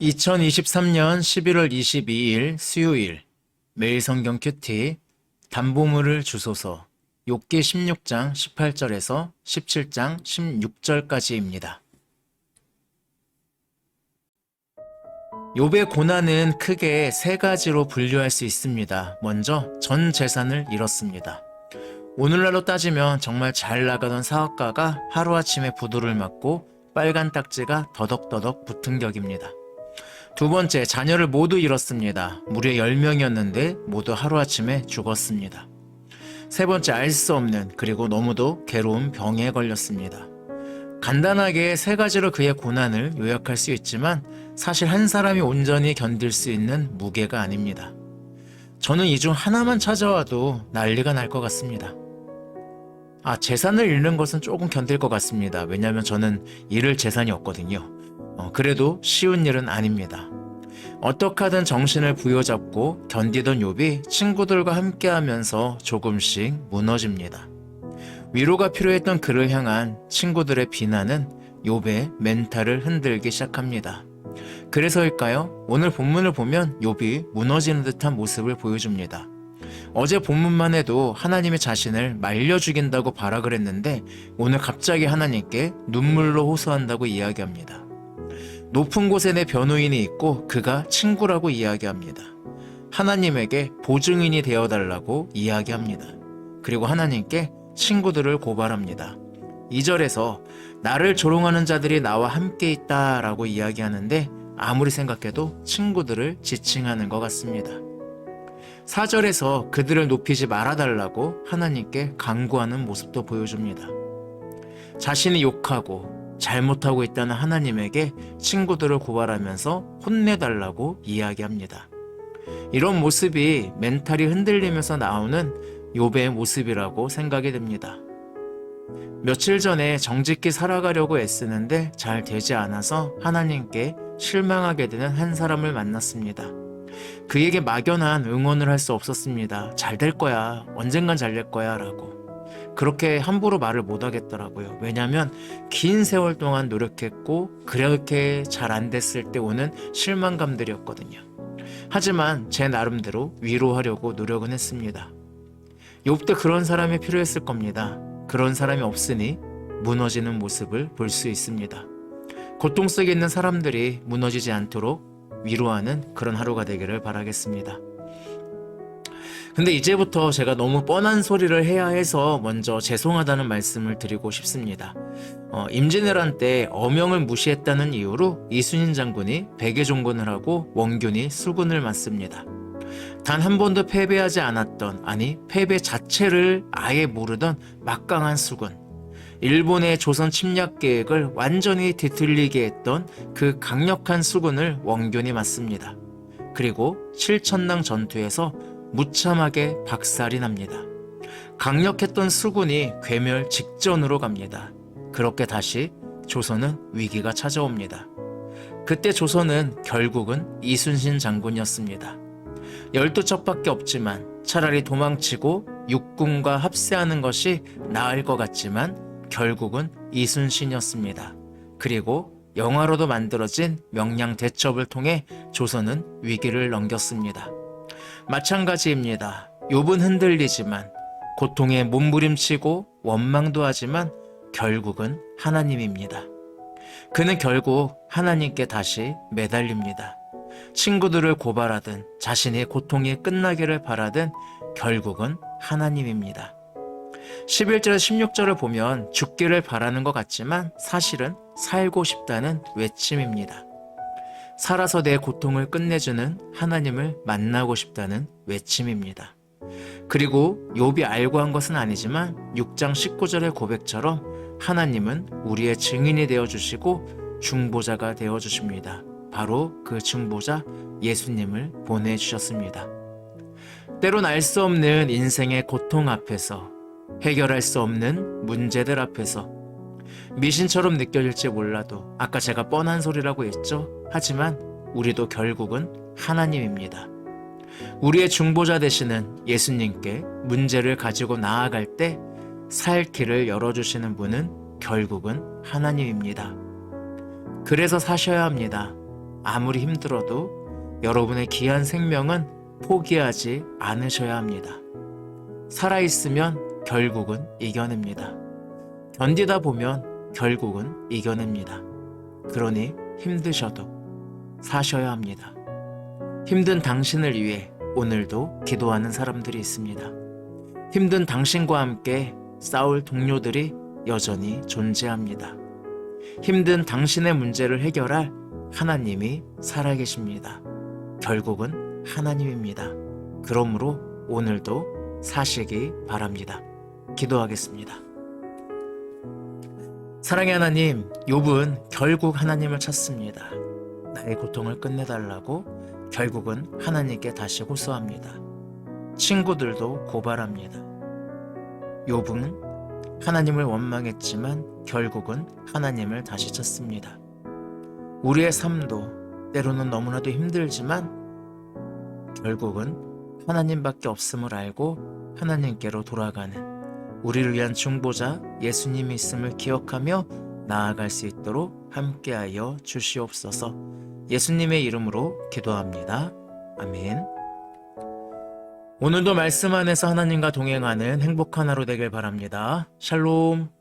2023년 11월 22일 수요일 매일 성경 큐티 담보물을 주소서 욥기 16장 18절에서 17장 16절까지입니다. 욥의 고난은 크게 세 가지로 분류할 수 있습니다. 먼저 전 재산을 잃었습니다. 오늘날로 따지면 정말 잘 나가던 사업가가 하루아침에 부도를 맞고 빨간 딱지가 더덕더덕 붙은 격입니다. 두 번째, 자녀를 모두 잃었습니다. 무려 10명이었는데 모두 하루아침에 죽었습니다. 세 번째, 알 수 없는 그리고 너무도 괴로운 병에 걸렸습니다. 간단하게 세 가지로 그의 고난을 요약할 수 있지만 사실 한 사람이 온전히 견딜 수 있는 무게가 아닙니다. 저는 이 중 하나만 찾아와도 난리가 날 것 같습니다. 재산을 잃는 것은 조금 견딜 것 같습니다. 왜냐하면 저는 잃을 재산이 없거든요. 그래도 쉬운 일은 아닙니다. 어떻게 하든 정신을 부여잡고 견디던 욥이 친구들과 함께하면서 조금씩 무너집니다. 위로가 필요했던 그를 향한 친구들의 비난은 욥의 멘탈을 흔들기 시작합니다. 그래서일까요? 오늘 본문을 보면 욥이 무너지는 듯한 모습을 보여줍니다. 어제 본문만 해도 하나님이 자신을 말려 죽인다고 발악을 했는데 오늘 갑자기 하나님께 눈물로 호소한다고 이야기합니다. 높은 곳에 내 변호인이 있고 그가 친구라고 이야기합니다. 하나님에게 보증인이 되어달라고 이야기합니다. 그리고 하나님께 친구들을 고발합니다. 2절에서 나를 조롱하는 자들이 나와 함께 있다라고 이야기하는데 아무리 생각해도 친구들을 지칭하는 것 같습니다. 4절에서 그들을 높이지 말아달라고 하나님께 간구하는 모습도 보여줍니다. 자신이 욕하고 잘못하고 있다는 하나님에게 친구들을 고발하면서 혼내달라고 이야기합니다. 이런 모습이 멘탈이 흔들리면서 나오는 욥의 모습이라고 생각이 됩니다. 며칠 전에 정직히 살아가려고 애쓰는데 잘 되지 않아서 하나님께 실망하게 되는 한 사람을 만났습니다. 그에게 막연한 응원을 할 수 없었습니다. 잘 될 거야. 언젠간 잘 될 거야. 라고. 그렇게 함부로 말을 못 하겠더라고요. 왜냐하면 긴 세월 동안 노력했고 그렇게 잘 안 됐을 때 오는 실망감들이었거든요. 하지만 제 나름대로 위로하려고 노력은 했습니다. 욥도 그런 사람이 필요했을 겁니다. 그런 사람이 없으니 무너지는 모습을 볼 수 있습니다. 고통 속에 있는 사람들이 무너지지 않도록 위로하는 그런 하루가 되기를 바라겠습니다. 근데 이제부터 제가 너무 뻔한 소리를 해야 해서 먼저 죄송하다는 말씀을 드리고 싶습니다. 임진왜란 때 어명을 무시했다는 이유로 이순신 장군이 백의종군을 하고 원균이 수군을 맞습니다. 단 한 번도 패배하지 않았던, 패배 자체를 아예 모르던 막강한 수군. 일본의 조선 침략 계획을 완전히 뒤틀리게 했던 그 강력한 수군을 원균이 맞습니다. 그리고 칠천낭 전투에서 무참하게 박살이 납니다. 강력했던 수군이 괴멸 직전으로 갑니다. 그렇게 다시 조선은 위기가 찾아옵니다. 그때 조선은 결국은 이순신 장군이었습니다. 12척밖에 없지만 차라리 도망치고 육군과 합세하는 것이 나을 것 같지만 결국은 이순신이었습니다. 그리고 영화로도 만들어진 명량대첩을 통해 조선은 위기를 넘겼습니다. 마찬가지입니다. 욥은 흔들리지만 고통에 몸부림치고 원망도 하지만 결국은 하나님입니다. 그는 결국 하나님께 다시 매달립니다. 친구들을 고발하든 자신의 고통이 끝나기를 바라든 결국은 하나님입니다. 11절 16절을 보면 죽기를 바라는 것 같지만 사실은 살고 싶다는 외침입니다. 살아서 내 고통을 끝내주는 하나님을 만나고 싶다는 외침입니다. 그리고 욥이 알고 한 것은 아니지만 6장 19절의 고백처럼 하나님은 우리의 증인이 되어주시고 중보자가 되어주십니다. 바로 그 중보자 예수님을 보내주셨습니다. 때론 알 수 없는 인생의 고통 앞에서 해결할 수 없는 문제들 앞에서 미신처럼 느껴질지 몰라도 아까 제가 뻔한 소리라고 했죠. 하지만 우리도 결국은 하나님입니다. 우리의 중보자 되시는 예수님께 문제를 가지고 나아갈 때 살 길을 열어주시는 분은 결국은 하나님입니다. 그래서 사셔야 합니다. 아무리 힘들어도 여러분의 귀한 생명은 포기하지 않으셔야 합니다. 살아있으면 결국은 이겨냅니다. 견디다 보면 결국은 이겨냅니다. 그러니 힘드셔도 사셔야 합니다. 힘든 당신을 위해 오늘도 기도하는 사람들이 있습니다. 힘든 당신과 함께 싸울 동료들이 여전히 존재합니다. 힘든 당신의 문제를 해결할 하나님이 살아계십니다. 결국은 하나님입니다. 그러므로 오늘도 사시기 바랍니다. 기도하겠습니다. 사랑의 하나님, 욥은 결국 하나님을 찾습니다. 나의 고통을 끝내달라고 결국은 하나님께 다시 호소합니다. 친구들도 고발합니다. 욥은 하나님을 원망했지만 결국은 하나님을 다시 찾습니다. 우리의 삶도 때로는 너무나도 힘들지만 결국은 하나님밖에 없음을 알고 하나님께로 돌아가는 우리를 위한 중보자 예수님이 있음을 기억하며 나아갈 수 있도록 함께하여 주시옵소서. 예수님의 이름으로 기도합니다. 아멘. 오늘도 말씀 안에서 하나님과 동행하는 행복한 하루 되길 바랍니다. 샬롬.